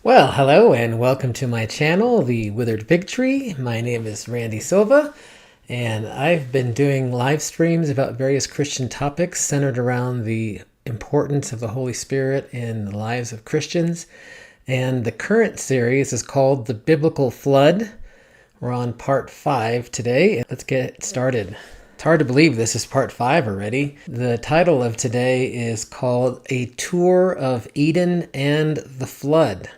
Well, hello and welcome to my channel, The Withered Fig Tree. My name is Randy Silva, and I've been doing live streams about various Christian topics centered around the importance of the Holy Spirit in the lives of Christians. And the current series is called The Biblical Flood. We're on part 5 today. Let's get started. It's hard to believe this is part 5 already. The title of today is called A Tour of Eden and the Flood.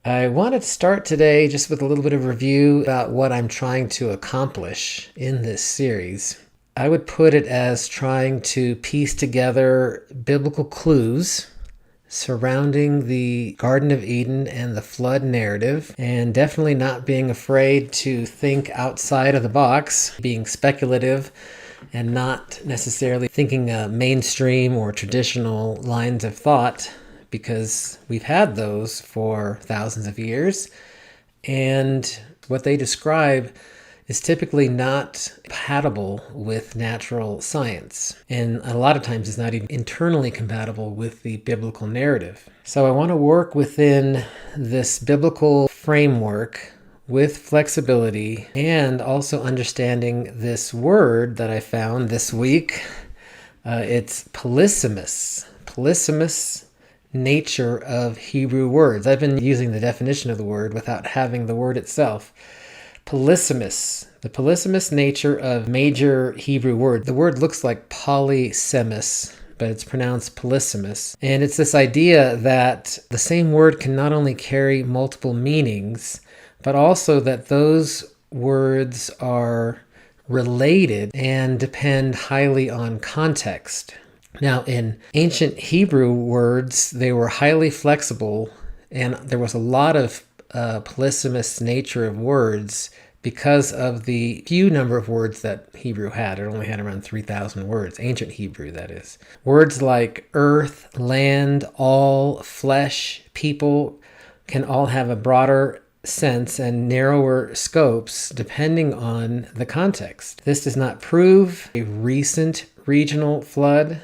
I wanted to start today just with a little bit of review about what I'm trying to accomplish in this series. I would put it as trying to piece together biblical clues surrounding the Garden of Eden and the flood narrative, and definitely not being afraid to think outside of the box, being speculative and not necessarily thinking mainstream or traditional lines of thought, because we've had those for thousands of years, and what they describe is typically not compatible with natural science, and a lot of times it's not even internally compatible with the biblical narrative. So I want to work within this biblical framework with flexibility and also understanding this word that I found this week. It's polysemous. Polysemous nature of Hebrew words. I've been using the definition of the word without having the word itself. Polysemous. The polysemous nature of major Hebrew words. The word looks like polysemous, but it's pronounced polysemous. And it's this idea that the same word can not only carry multiple meanings, but also that those words are related and depend highly on context. Now, in ancient Hebrew words, they were highly flexible, and there was a lot of polysemous nature of words because of the few number of words that Hebrew had. It only had around 3,000 words, ancient Hebrew, that is. Words like earth, land, all, flesh, people can all have a broader sense and narrower scopes depending on the context. This does not prove a recent regional flood,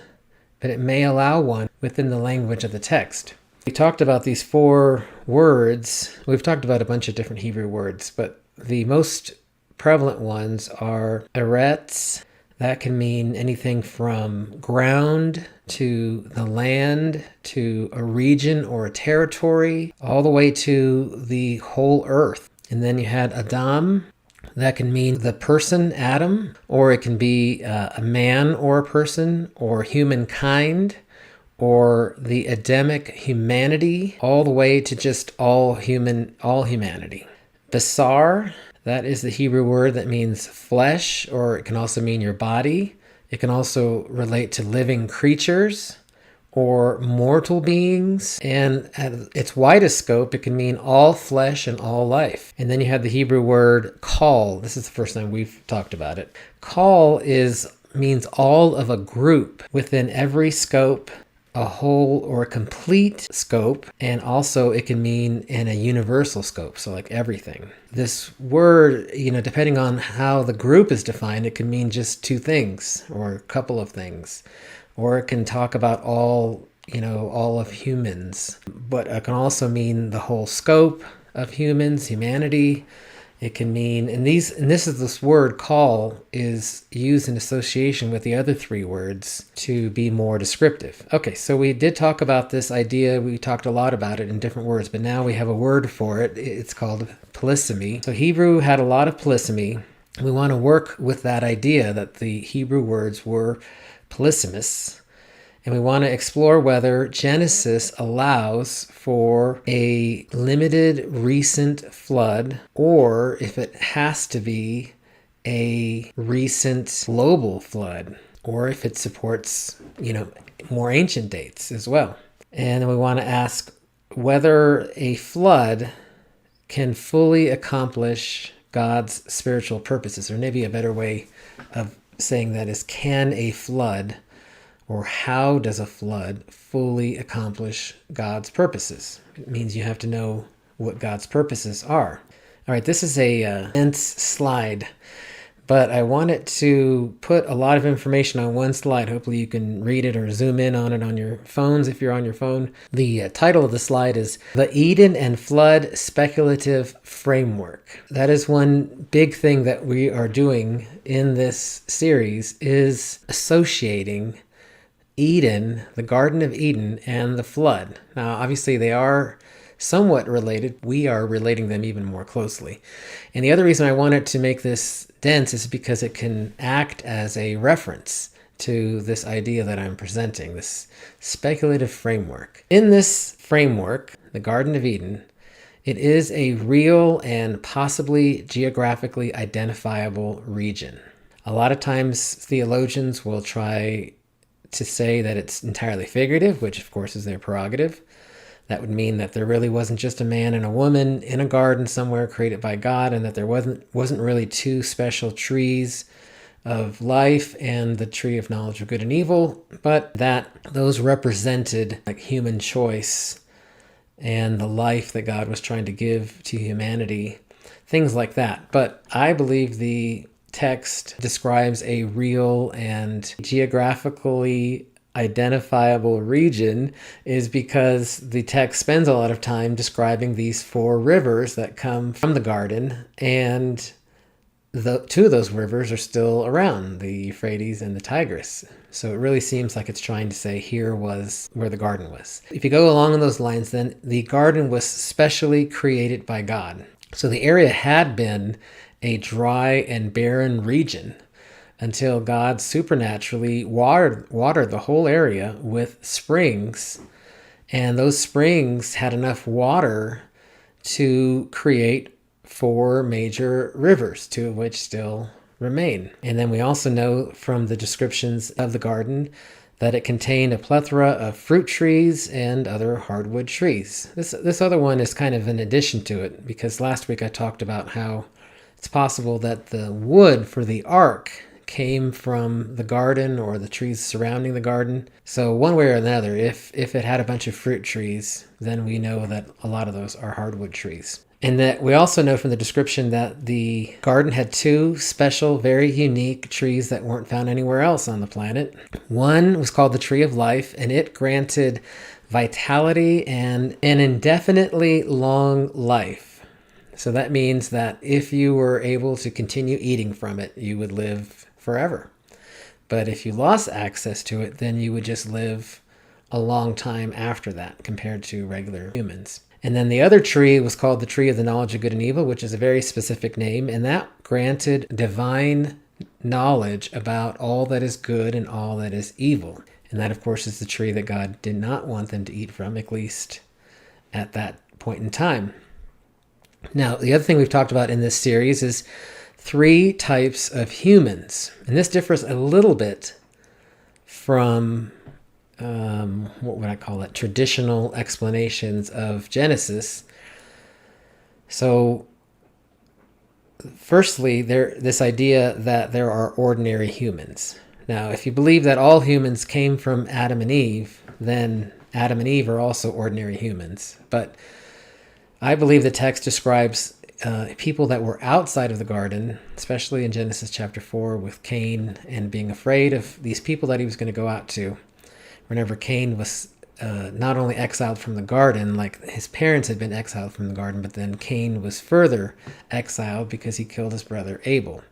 but it may allow one within the language of the text. We talked about these 4 words. We've talked about a bunch of different Hebrew words, but the most prevalent ones are eretz. That can mean anything from ground to the land to a region or a territory, all the way to the whole earth. And then you had Adam. That can mean the person, Adam, or it can be a man or a person, or humankind, or the Adamic humanity, all the way to just all humanity. Basar, that is the Hebrew word that means flesh, or it can also mean your body. It can also relate to living creatures or mortal beings, and at its widest scope, it can mean all flesh and all life. And then you have the Hebrew word kol. This is the first time we've talked about it. Kol means all of a group within every scope, a whole or a complete scope, and also it can mean in a universal scope, so like everything. This word, depending on how the group is defined, it can mean just 2 things or a couple of things. Or it can talk about all of humans, but it can also mean the whole scope of humanity. It can mean, this word kol is used in association with the other 3 words to be more descriptive. Okay, so we did talk about this idea. We talked a lot about it in different words, but now we have a word for it. It's called polysemy. So Hebrew had a lot of polysemy. We want to work with that idea that the Hebrew words were polysemous, and we want to explore whether Genesis allows for a limited recent flood, or if it has to be a recent global flood, or if it supports, more ancient dates as well. And then we want to ask whether a flood can fully accomplish God's spiritual purposes, or maybe a better way of saying that is, can a flood, or how does a flood fully accomplish God's purposes? It means you have to know what God's purposes are. All right, this is a dense slide, but I wanted to put a lot of information on one slide. Hopefully you can read it or zoom in on it on your phones if you're on your phone. The title of the slide is The Eden and Flood Speculative Framework. That is one big thing that we are doing in this series, is associating Eden, the Garden of Eden, and the flood. Now, obviously they are somewhat related. We are relating them even more closely. And the other reason I wanted to make this dense is because it can act as a reference to this idea that I'm presenting, this speculative framework. In this framework, the Garden of Eden, it is a real and possibly geographically identifiable region. A lot of times theologians will try to say that it's entirely figurative, which of course is their prerogative. That would mean that there really wasn't just a man and a woman in a garden somewhere created by God, and that there wasn't really two special trees of life and the tree of knowledge of good and evil, but that those represented like human choice and the life that God was trying to give to humanity, things like that. But I believe the text describes a real and geographically identifiable region is because the text spends a lot of time describing these four rivers that come from the garden, and two of those rivers are still around, the Euphrates and the Tigris. So it really seems like it's trying to say here was where the garden was. If you go along those lines, then the garden was specially created by God. So the area had been a dry and barren region until God supernaturally watered the whole area with springs. And those springs had enough water to create four major rivers, two of which still remain. And then we also know from the descriptions of the garden that it contained a plethora of fruit trees and other hardwood trees. This other one is kind of an addition to it, because last week I talked about how it's possible that the wood for the ark came from the garden or the trees surrounding the garden. So one way or another, if it had a bunch of fruit trees, then we know that a lot of those are hardwood trees. And that we also know from the description that the garden had two special, very unique trees that weren't found anywhere else on the planet. One was called the Tree of Life, and it granted vitality and an indefinitely long life. So that means that if you were able to continue eating from it, you would live forever. But if you lost access to it, then you would just live a long time after that compared to regular humans. And then the other tree was called the Tree of the Knowledge of Good and Evil, which is a very specific name, and that granted divine knowledge about all that is good and all that is evil. And that, of course, is the tree that God did not want them to eat from, at least at that point in time. Now, the other thing we've talked about in this series is three types of humans. And this differs a little bit from, what would I call it, traditional explanations of Genesis. So, firstly, this idea that there are ordinary humans. Now, if you believe that all humans came from Adam and Eve, then Adam and Eve are also ordinary humans. But I believe the text describes people that were outside of the garden, especially in Genesis chapter 4 with Cain and being afraid of these people that he was going to go out to. Whenever Cain was not only exiled from the garden, like his parents had been exiled from the garden, but then Cain was further exiled because he killed his brother Abel.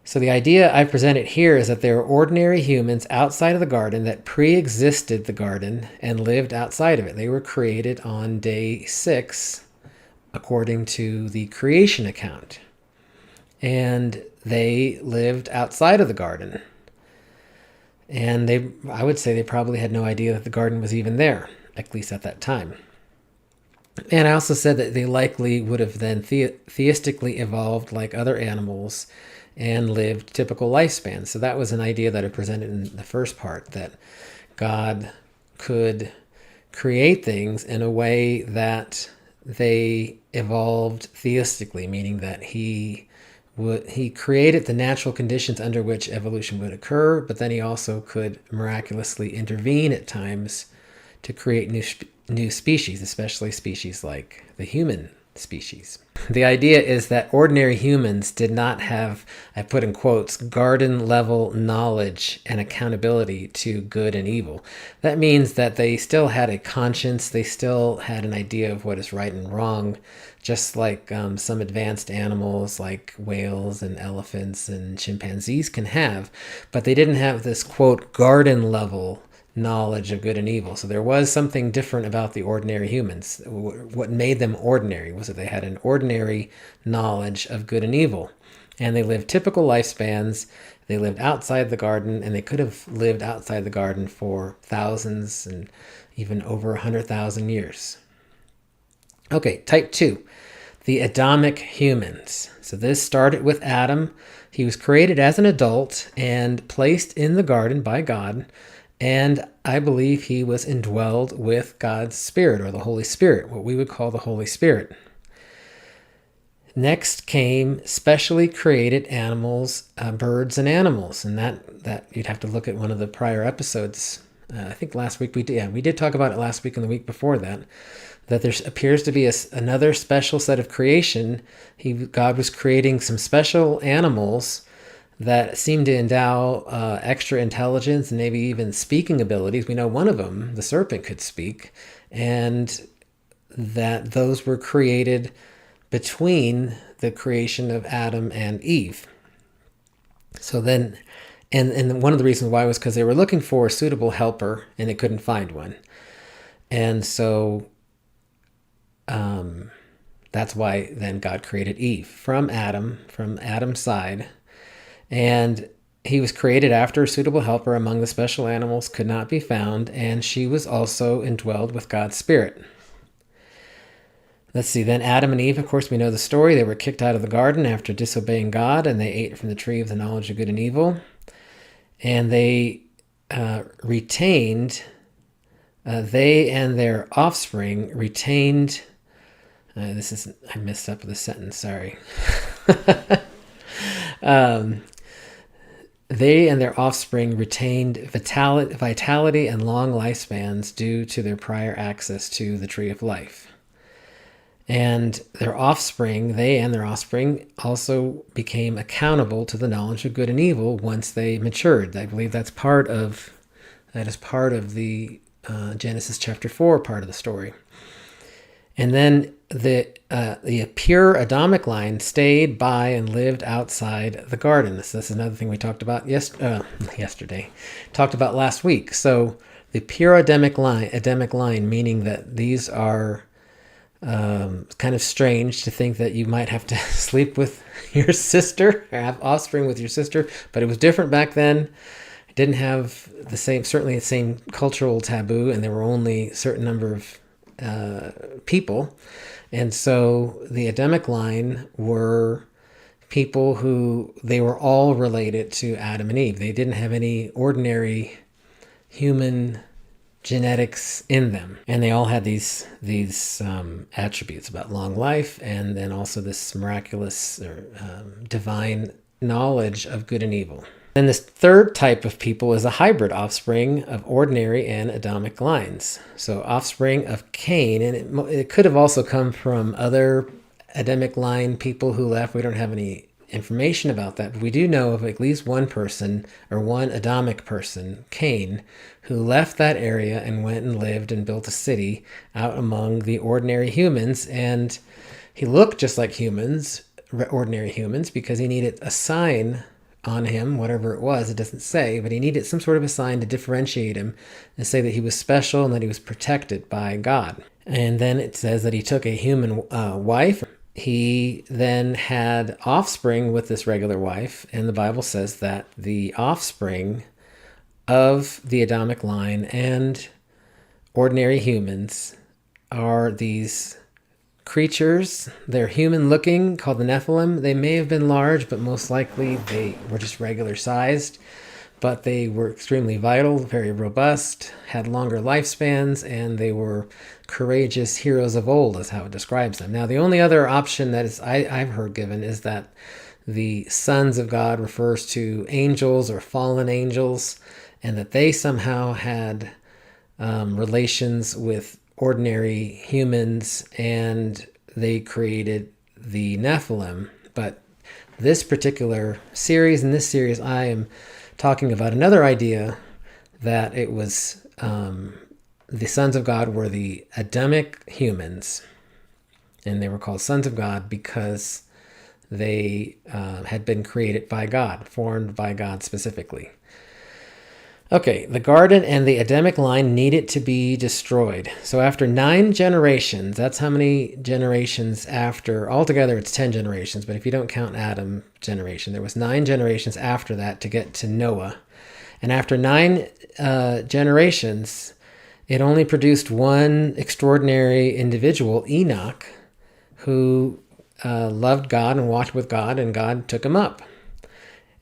So the idea I presented here is that there are ordinary humans outside of the garden that pre-existed the garden and lived outside of it. They were created on day 6, according to the creation account. And they lived outside of the garden. And I would say they probably had no idea that the garden was even there, at least at that time. And I also said that they likely would have then theistically evolved like other animals and lived typical lifespans. So that was an idea that I presented in the first part, that God could create things in a way that they evolved theistically, meaning that he created the natural conditions under which evolution would occur, but then he also could miraculously intervene at times to create new species, especially species like the human species. The idea is that ordinary humans did not have, I put in quotes, garden level knowledge and accountability to good and evil. That means that they still had a conscience, they still had an idea of what is right and wrong, just like some advanced animals like whales and elephants and chimpanzees can have. But they didn't have this, quote, garden level knowledge of good and evil. So there was something different about the ordinary humans. What made them ordinary was that they had an ordinary knowledge of good and evil. And they lived typical lifespans. They lived outside the garden, and they could have lived outside the garden for thousands and even over 100,000 years. Okay, type 2, the Adamic humans. So this started with Adam. He was created as an adult and placed in the garden by God. And I believe he was indwelled with God's Spirit, or the Holy Spirit, what we would call the Holy Spirit. Next came specially created animals, birds and animals. And that you'd have to look at one of the prior episodes. I think last week we did talk about it last week and the week before that there appears to be another special set of creation. God was creating some special animals that seem to endow extra intelligence and maybe even speaking abilities. We know one of them, the serpent, could speak, and that those were created between the creation of Adam and Eve. So then, and one of the reasons why was because they were looking for a suitable helper and they couldn't find one. And so that's why then God created Eve from Adam's side. And he was created after a suitable helper among the special animals could not be found, and she was also indwelled with God's Spirit. Let's see, then Adam and Eve, of course, we know the story. They were kicked out of the garden after disobeying God, and they ate from the tree of the knowledge of good and evil. And they they and their offspring retained, I messed up with the sentence, sorry. They and their offspring retained vitality and long lifespans due to their prior access to the tree of life. And they and their offspring also became accountable to the knowledge of good and evil once they matured. I believe that is part of the Genesis chapter 4 part of the story. And then the pure Adamic line stayed by and lived outside the garden. This is another thing we talked about yesterday. Talked about last week. So the pure Adamic line, meaning that these are kind of strange to think that you might have to sleep with your sister or have offspring with your sister, but it was different back then. It didn't have certainly the same cultural taboo, and there were only a certain number of people. And so the Adamic line were people who, they were all related to Adam and Eve. They didn't have any ordinary human genetics in them. And they all had these attributes about long life, and then also this miraculous or divine knowledge of good and evil. Then this third type of people is a hybrid offspring of ordinary and Adamic lines. So offspring of Cain, and it could have also come from other Adamic line people who left. We don't have any information about that, but we do know of at least one person, or one Adamic person, Cain, who left that area and went and lived and built a city out among the ordinary humans. And he looked just like humans, ordinary humans, because he needed a sign on him, whatever it was, it doesn't say, but he needed some sort of a sign to differentiate him and say that he was special and that he was protected by God. And then it says that he took a human wife. He then had offspring with this regular wife, and the Bible says that the offspring of the Adamic line and ordinary humans are these creatures. They're human looking, called the Nephilim. They may have been large, but most likely they were just regular sized. But they were extremely vital, very robust, had longer lifespans, and they were courageous heroes of old, is how it describes them. Now, the only other option that I've heard given is that the sons of God refers to angels or fallen angels, and that they somehow had relations with ordinary humans, and they created the Nephilim. But this particular series, in this series, I am talking about another idea, that it was the sons of God were the Adamic humans, and they were called sons of God because they had been created by God, formed by God specifically. Okay, the garden and the Adamic line needed to be destroyed. So after 9 generations, that's how many generations after, altogether it's 10 generations, but if you don't count Adam generation, there was 9 generations after that to get to Noah. And after 9 generations, it only produced one extraordinary individual, Enoch, who loved God and walked with God, and God took him up.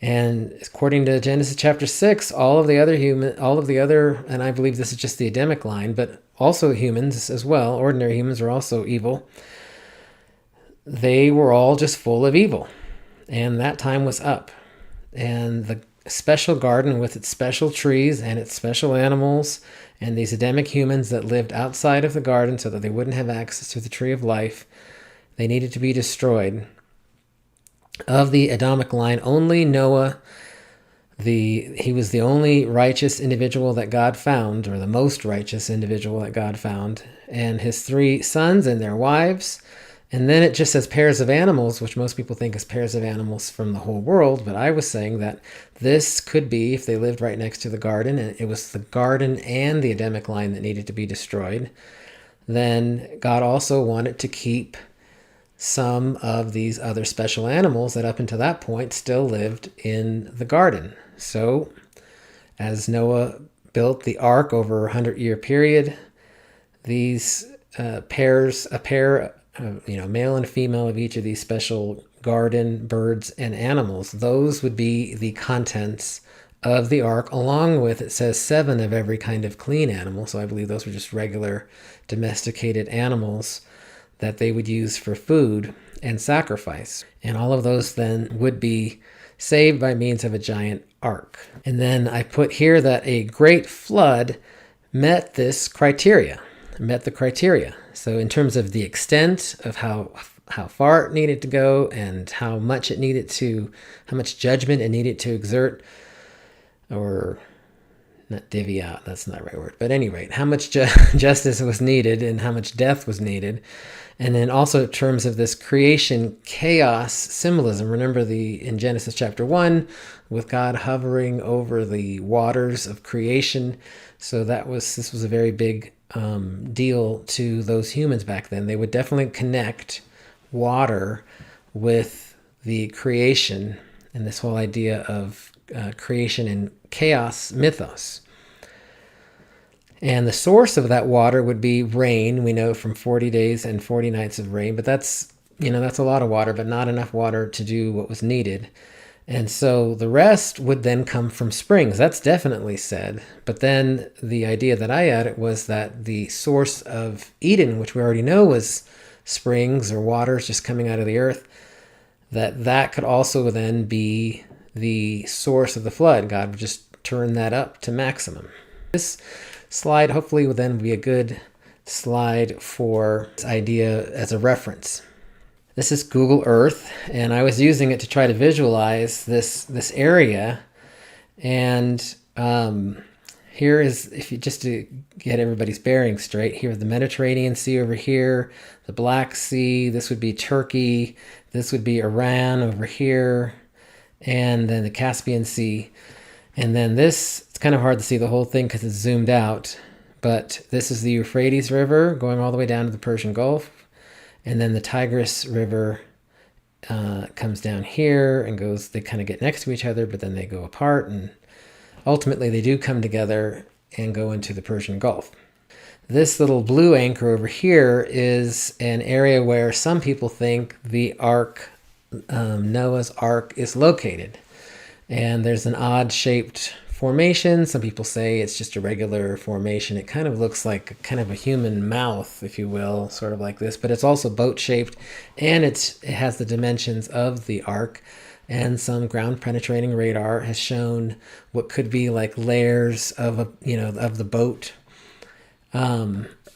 And according to Genesis chapter 6, all of the other, and I believe this is just the Adamic line, but also humans as well, ordinary humans are also evil. They were all just full of evil. And that time was up. And the special garden with its special trees and its special animals and these Adamic humans that lived outside of the garden so that they wouldn't have access to the tree of life, they needed to be destroyed. Of the Adamic line, only Noah, he was the only righteous individual that God found, or the most righteous individual that God found, and his 3 sons and their wives. And then it just says pairs of animals, which most people think is pairs of animals from the whole world. But I was saying that this could be if they lived right next to the garden, and it was the garden and the Adamic line that needed to be destroyed. Then God also wanted to keep some of these other special animals that up until that point still lived in the garden. So as Noah built the ark over a 100-year period, these male and female of each of these special garden birds and animals, those would be the contents of the ark, along with, it says, 7 of every kind of clean animal. So I believe those were just regular domesticated animals that they would use for food and sacrifice. And all of those then would be saved by means of a giant ark. And then I put here that a great flood met the criteria. So in terms of the extent of how far it needed to go and how much judgment it needed to exert, or not divvy out, that's not the right word, but at any rate, how much justice was needed and how much death was needed. And then also in terms of this creation chaos symbolism, remember in Genesis chapter 1, with God hovering over the waters of creation. So this was a very big deal to those humans back then. They would definitely connect water with the creation and this whole idea of creation and chaos mythos. And the source of that water would be rain. We know from 40 days and 40 nights of rain, but that's a lot of water, but not enough water to do what was needed. And so the rest would then come from springs. That's definitely said. But then the idea that I added was that the source of Eden, which we already know was springs or waters just coming out of the earth, that could also then be the source of the flood. God would just turn that up to maximum. This slide hopefully will then be a good slide for this idea as a reference. This is Google Earth, and I was using it to try to visualize this area. And here is, just to get everybody's bearings straight, here the Mediterranean Sea over here, the Black Sea, this would be Turkey, this would be Iran over here, and then the Caspian Sea. And then this, it's kind of hard to see the whole thing because it's zoomed out, but this is the Euphrates River going all the way down to the Persian Gulf. And then the Tigris River comes down here and they kind of get next to each other, but then they go apart. And ultimately they do come together and go into the Persian Gulf. This little blue anchor over here is an area where some people think the ark, Noah's Ark, is located. And there's an odd-shaped formation. Some people say it's just a regular formation. It kind of looks like kind of a human mouth, if you will, sort of like this. But it's also boat-shaped, and it has the dimensions of the ark. And some ground-penetrating radar has shown what could be like layers of the boat.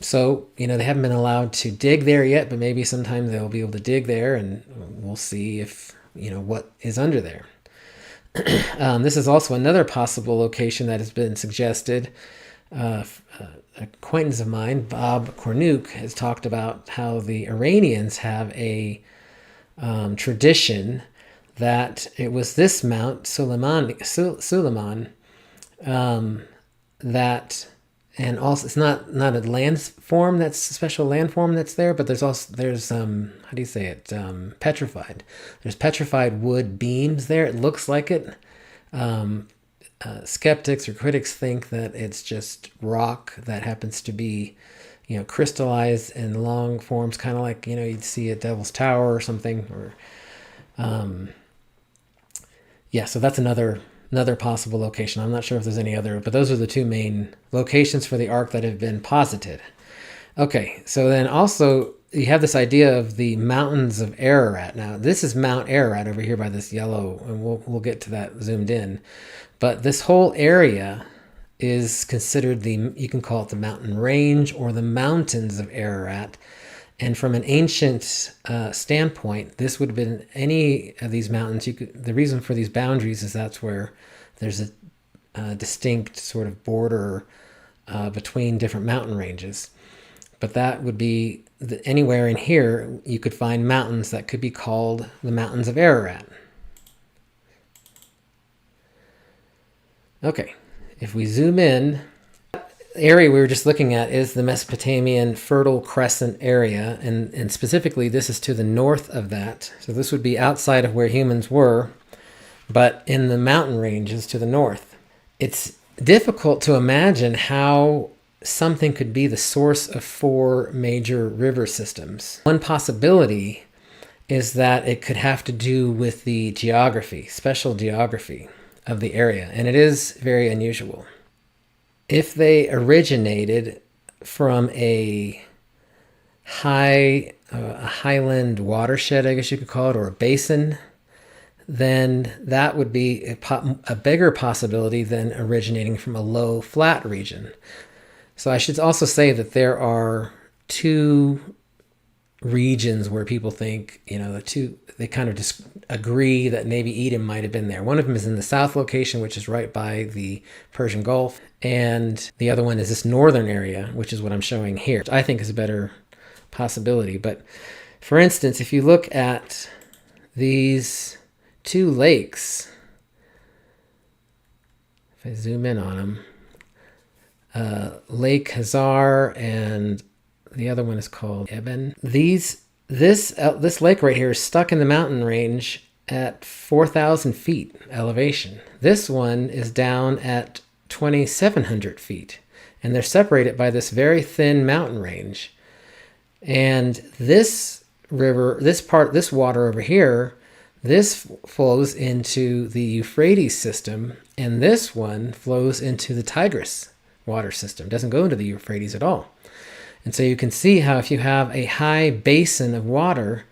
So, they haven't been allowed to dig there yet, but maybe sometime they'll be able to dig there, and we'll see if, what is under there. This is also another possible location that has been suggested. An acquaintance of mine, Bob Cornuke, has talked about how the Iranians have a tradition that it was this Mount Suleiman, that, and also it's not a landform, that's a special landform that's there, but there's how do you say it, petrified. There's petrified wood beams there. It looks like it. Skeptics or critics think that it's just rock that happens to be, crystallized in long forms, kind of like, you'd see at Devil's Tower or something, or so that's another possible location. I'm not sure if there's any other, but those are the two main locations for the ark that have been posited. Okay, so then also you have this idea of the mountains of Ararat. Now, this is Mount Ararat over here by this yellow, and we'll get to that zoomed in. But this whole area is considered you can call it the mountain range or the mountains of Ararat. And from an ancient standpoint, this would have been any of these mountains. The reason for these boundaries is that's where there's a distinct sort of border between different mountain ranges. But that would be anywhere in here you could find mountains that could be called the mountains of Ararat. Okay, if we zoom in, the area we were just looking at is the Mesopotamian Fertile Crescent area, and specifically this is to the north of that. So this would be outside of where humans were, but in the mountain ranges to the north. It's difficult to imagine how something could be the source of 4 major river systems. One possibility is that it could have to do with the geography, special geography of the area, and it is very unusual. If they originated from a highland watershed, I guess you could call it, or a basin, then that would be a bigger possibility than originating from a low, flat region. So I should also say that there are 2 regions where people think, they kind of just agree that maybe Edom might have been there. One of them is in the south location, which is right by the Persian Gulf. And the other one is this northern area, which is what I'm showing here, which I think is a better possibility. But for instance, if you look at these 2 lakes, if I zoom in on them, Lake Hazar and the other one is called Eben. This lake right here is stuck in the mountain range at 4,000 feet elevation. This one is down at 2,700 feet, and they're separated by this very thin mountain range. And this river, this water over here, this flows into the Euphrates system, and this one flows into the Tigris water system. It doesn't go into the Euphrates at all. And so you can see how if you have a high basin of water,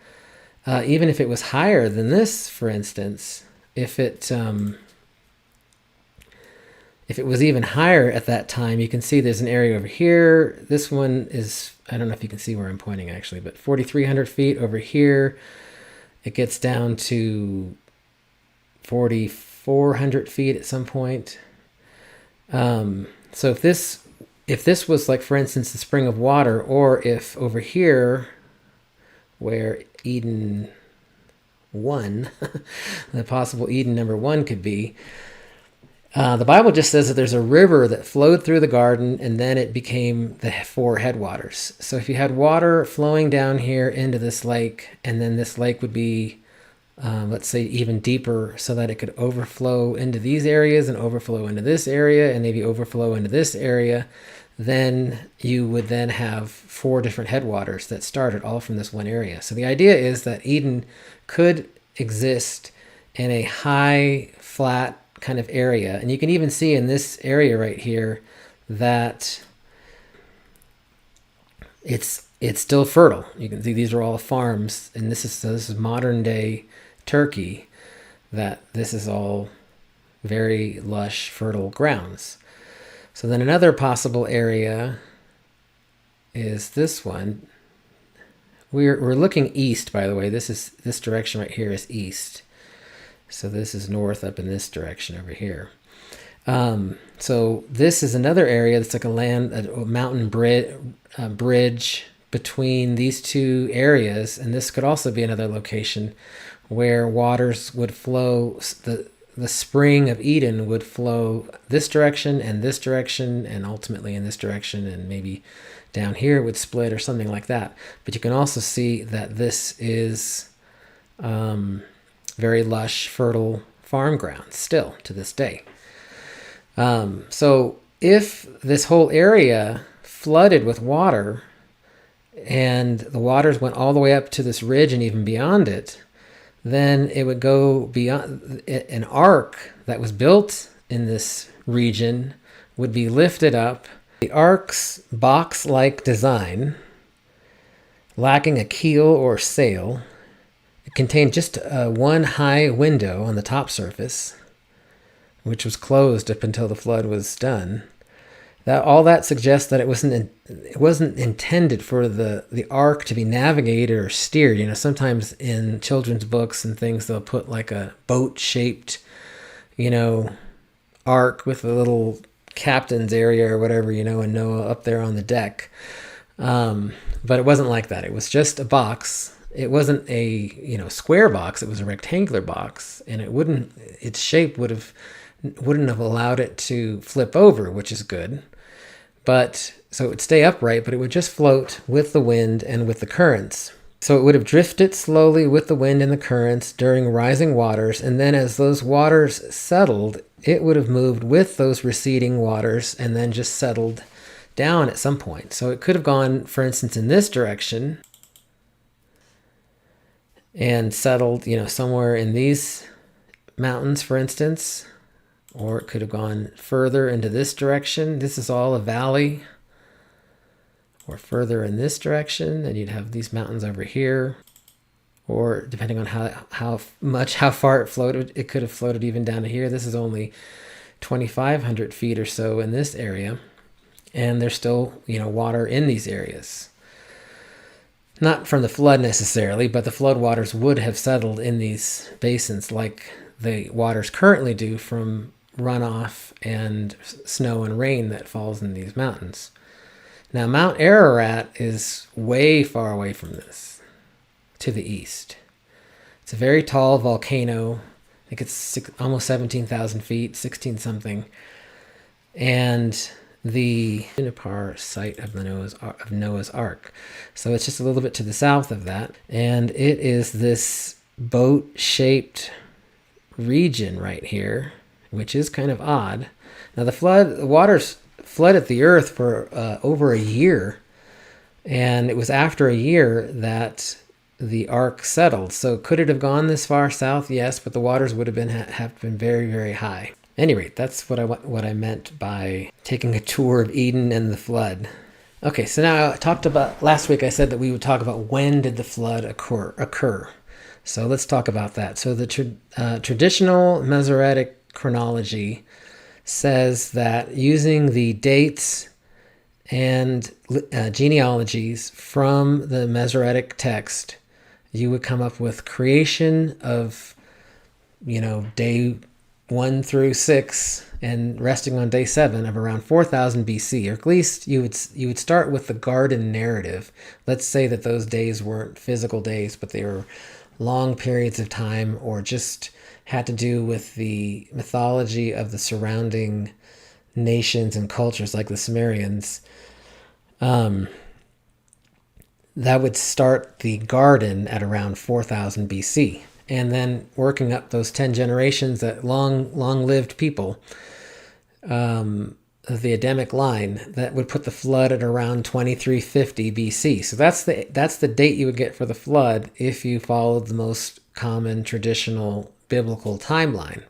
even if it was higher than this, for instance, if it was even higher at that time, you can see there's an area over here. This one is, I don't know if you can see where I'm pointing actually, but 4,300 feet over here. It gets down to 4,400 feet at some point. So if this was like, for instance, the spring of water, or if over here where Eden 1, the possible Eden number 1 could be, the Bible just says that there's a river that flowed through the garden and then it became the 4 headwaters. So if you had water flowing down here into this lake, and then this lake would be, let's say, even deeper, so that it could overflow into these areas and overflow into this area and maybe overflow into this area, then you would then have 4 different headwaters that started all from this one area. So the idea is that Eden could exist in a high, flat kind of area. And you can even see in this area right here that it's still fertile. You can see these are all farms, and this is modern day Turkey, that this is all very lush, fertile grounds. So then another possible area is this one. We're looking east, by the way. This direction right here is east. So this is north up in this direction over here. So this is another area that's like a mountain bridge between these two areas, and this could also be another location where waters would flow. The spring of Eden would flow this direction, and ultimately in this direction, and maybe down here it would split or something like that. But you can also see that this is very lush, fertile farm ground still to this day. So if this whole area flooded with water and the waters went all the way up to this ridge and even beyond it, then it would go beyond. An ark that was built in this region would be lifted up. The ark's box-like design, lacking a keel or sail, it contained just one high window on the top surface, which was closed up until the flood was done. All that suggests that it wasn't intended for the ark to be navigated or steered. You know, sometimes in children's books and things they'll put like a boat-shaped, ark with a little captain's area or whatever, and Noah up there on the deck. But it wasn't like that. It was just a box. It wasn't a square box. It was a rectangular box, and its shape wouldn't have allowed it to flip over, which is good. But so it would stay upright, but it would just float with the wind and with the currents. So it would have drifted slowly with the wind and the currents during rising waters, and then as those waters settled, it would have moved with those receding waters and then just settled down at some point. So it could have gone, for instance, in this direction and settled, somewhere in these mountains, for instance. Or it could have gone further into this direction. This is all a valley. Or further in this direction, then you'd have these mountains over here. Or depending on how far it floated, it could have floated even down to here. This is only 2,500 feet or so in this area. And there's still, water in these areas. Not from the flood necessarily, but the flood waters would have settled in these basins like the waters currently do from runoff and snow and rain that falls in these mountains. Now, Mount Ararat is way far away from this, to the east. It's a very tall volcano. I think it's almost 17,000 feet, 16 something. And the Juniper site of Noah's Ark. So it's just a little bit to the south of that. And it is this boat-shaped region right here, which is kind of odd. Now the waters flooded the earth for over a year, and it was after a year that the ark settled. So could it have gone this far south? Yes, but the waters would have been very, very high. At any rate, that's what I meant by taking a tour of Eden and the flood. Okay, so now I talked about last week. I said that we would talk about when did the flood occur. So let's talk about that. So the traditional Masoretic chronology says that using the dates and genealogies from the Masoretic text, you would come up with creation of, day 1 through 6 and resting on day 7 of around 4000 BC, or at least you would start with the garden narrative. Let's say that those days weren't physical days, but they were long periods of time, or just had to do with the mythology of the surrounding nations and cultures like the Sumerians. That would start the garden at around 4000 BC. And then working up those 10 generations, that long-lived people, the Adamic line, that would put the flood at around 2350 BC. So that's the date you would get for the flood if you followed the most common traditional biblical timeline.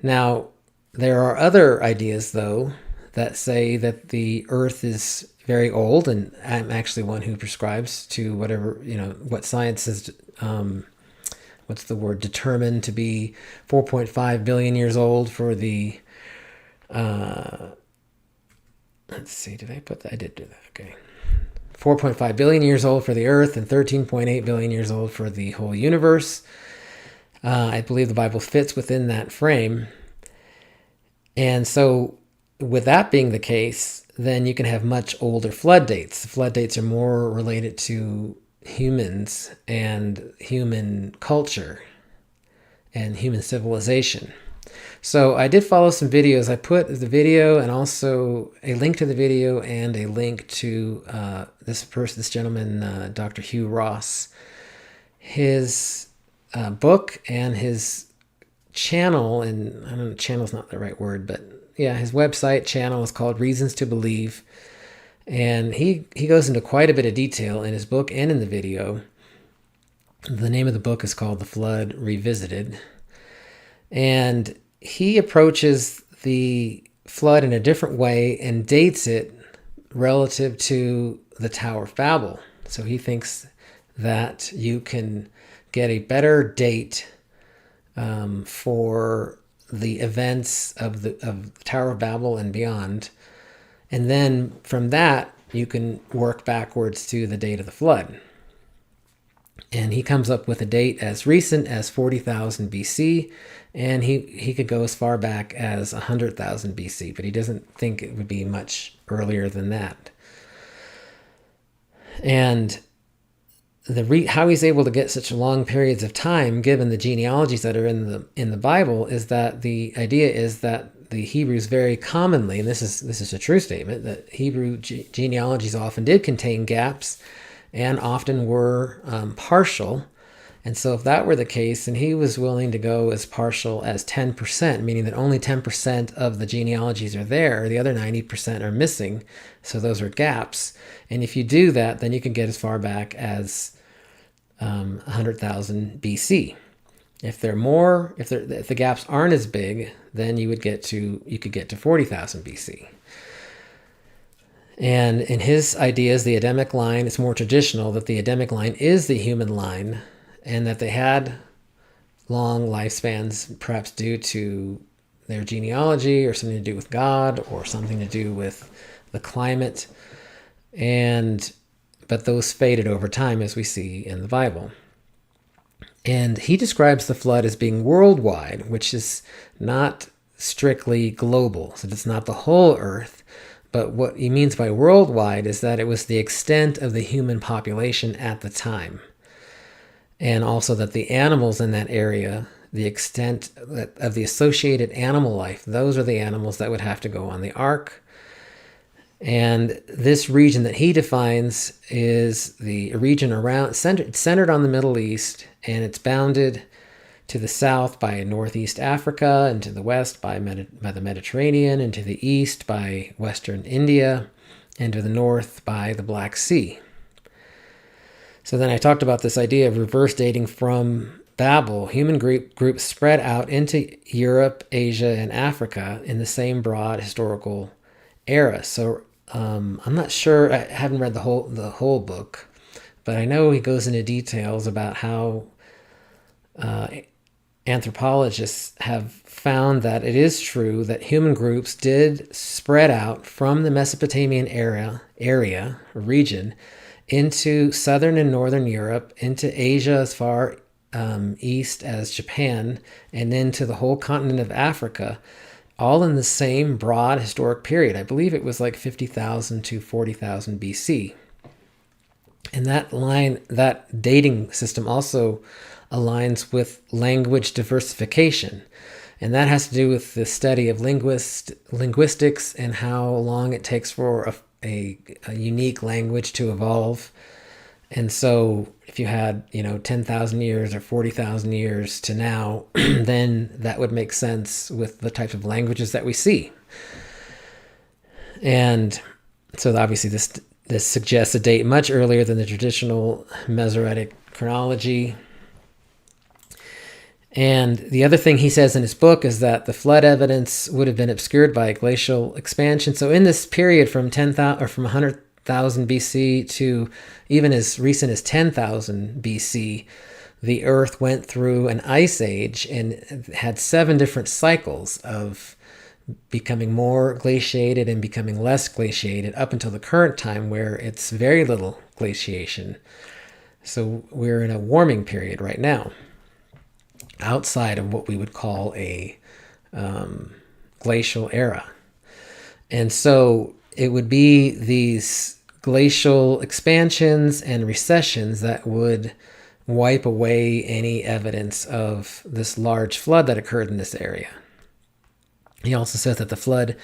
Now, there are other ideas, though, that say that the earth is very old, and I'm actually one who prescribes to whatever, what science is, determined to be 4.5 billion years old for the, let's see, did I put that? I did do that, okay. 4.5 billion years old for the Earth and 13.8 billion years old for the whole universe. I believe the Bible fits within that frame. And so with that being the case, then you can have much older flood dates. The flood dates are more related to humans and human culture and human civilization. So I did follow some videos. I put the video and also a link to the video and a link to this gentleman, Dr. Hugh Ross, his book and his channel, and I don't know, channel's not the right word, but yeah, his website channel is called Reasons to Believe. And he goes into quite a bit of detail in his book and in the video. The name of the book is called The Flood Revisited. And he approaches the flood in a different way and dates it relative to the Tower of Babel. So he thinks that you can get a better date for the events of the Tower of Babel and beyond. And then from that, you can work backwards to the date of the flood. And he comes up with a date as recent as 40,000 BC, and he could go as far back as 100,000 BC, but he doesn't think it would be much earlier than that. And how he's able to get such long periods of time, given the genealogies that are in the Bible, is that the idea is that the Hebrews very commonly, and this is a true statement, that Hebrew genealogies often did contain gaps and often were partial. And so if that were the case, and he was willing to go as partial as 10%, meaning that only 10% of the genealogies are there, the other 90% are missing, so those are gaps. And if you do that, then you can get as far back as 100,000 BC. If the gaps aren't as big, then you could get to 40,000 BC. And in his ideas, the Adamic line is more traditional, that the Adamic line is the human line, and that they had long lifespans, perhaps due to their genealogy or something to do with God or something to do with the climate. But those faded over time, as we see in the Bible. And he describes the flood as being worldwide, which is not strictly global. So it's not the whole earth. But what he means by worldwide is that it was the extent of the human population at the time. And also that the animals in that area, the extent of the associated animal life, those are the animals that would have to go on the ark. And this region that he defines is the region centered on the Middle East, and it's bounded to the south by northeast Africa, and to the west by the Mediterranean, and to the east by western India, and to the north by the Black Sea. So then I talked about this idea of reverse dating from Babel. Human groups spread out into Europe, Asia, and Africa in the same broad historical era. So I'm not sure, I haven't read the whole book, but I know he goes into details about how anthropologists have found that it is true that human groups did spread out from the Mesopotamian region into southern and northern Europe, into Asia as far east as Japan, and into the whole continent of Africa, all in the same broad historic period. I believe it was like 50,000 to 40,000 BC. And that dating system also aligns with language diversification. And that has to do with the study of linguistics and how long it takes for a unique language to evolve. And so if you had, 10,000 years or 40,000 years to now, then that would make sense with the types of languages that we see. And so obviously this suggests a date much earlier than the traditional Masoretic chronology. And the other thing he says in his book is that the flood evidence would have been obscured by glacial expansion. So in this period from 100,000 BC to even as recent as 10,000 BC, the Earth went through an ice age and had 7 different cycles of becoming more glaciated and becoming less glaciated up until the current time where it's very little glaciation. So we're in a warming period right now, outside of what we would call a glacial era. And so it would be these glacial expansions and recessions that would wipe away any evidence of this large flood that occurred in this area. He also says that the flood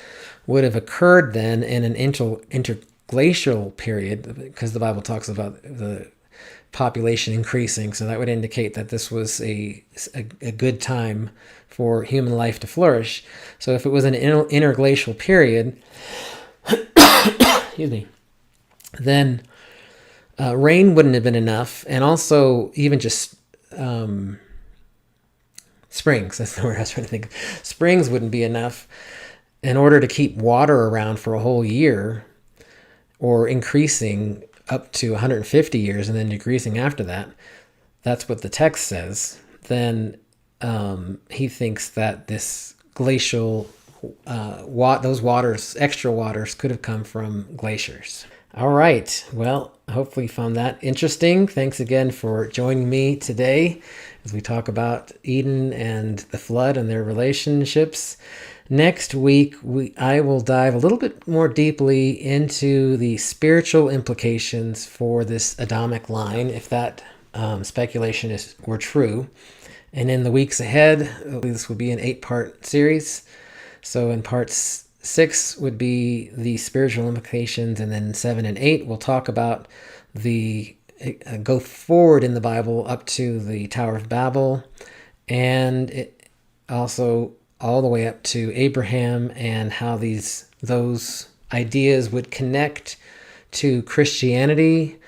would have occurred then in an interglacial period, because the Bible talks about the population increasing. So that would indicate that this was a good time for human life to flourish. So if it was an interglacial period, excuse me, then rain wouldn't have been enough, and also even just springs, that's the word I was trying to think of. Springs wouldn't be enough in order to keep water around for a whole year, or increasing up to 150 years and then decreasing after that. That's what the text says. Then he thinks that this glacial, those waters, extra waters, could have come from glaciers. All right. Well, hopefully you found that interesting. Thanks again for joining me today as we talk about Eden and the flood and their relationships. Next week, I will dive a little bit more deeply into the spiritual implications for this Adamic line, if that speculation were true. And in the weeks ahead, this will be an 8-part series. So in parts 6 would be the spiritual implications, and then 7 and 8 we'll talk about the go forward in the Bible up to the Tower of Babel, and it also all the way up to Abraham, and how those ideas would connect to Christianity,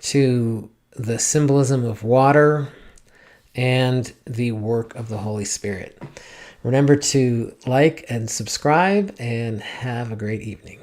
to the symbolism of water, and the work of the Holy Spirit. Remember to like and subscribe, and have a great evening.